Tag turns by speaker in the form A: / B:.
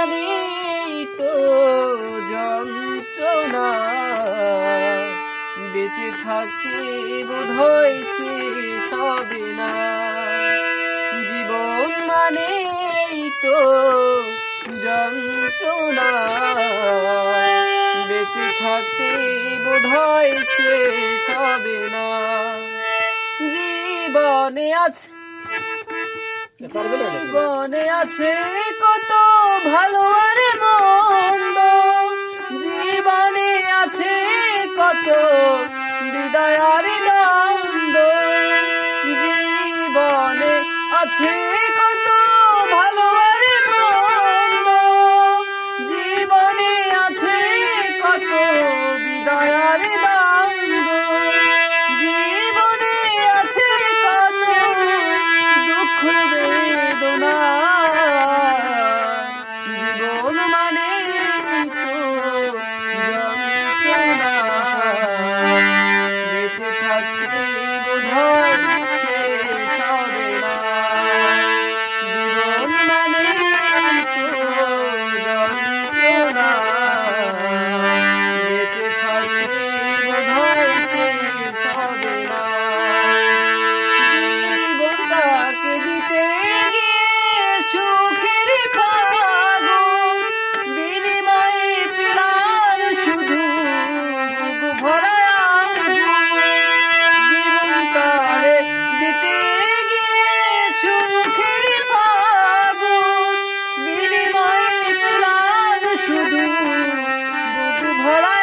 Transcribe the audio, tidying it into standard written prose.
A: মানেই তো যন্ত্রণা, বেঁচে থাকতে বোধহয় শেষ হবে না। জীবন মানেই তো যন্ত্রণা, বেঁচে থাকতে বোধহয় শেষ হবে না। জীবনে আছে কত ভালো আর মন্দ, জীবনে আছে কত হৃদয় আর দ্বন্দ্ব, জীবনে আছে কত ভালো আর মন্দ, জীবনে আছে কত হৃদয় আর দ্বন্দ্ব, জীবনে আছে কত দুঃখ বেদনা। জীবন মানে তো যন্ত্রণা, বেঁচে থাকতে বোধহয় শেষ হবে না। জীবন মানে তো যন্ত্রণা, বেঁচে থাকতে বোধহয় শেষ হবে না। জীবনটাকে দিতে গিয়ে সুখের ফাগুন, বিনিময়ে পেলাম শুধু বুক ভরা আগুন। জীবনটারে দিতে গিয়ে সুখের ফাগুন, বিনিময়ে পেলাম শুধু বুক ভরা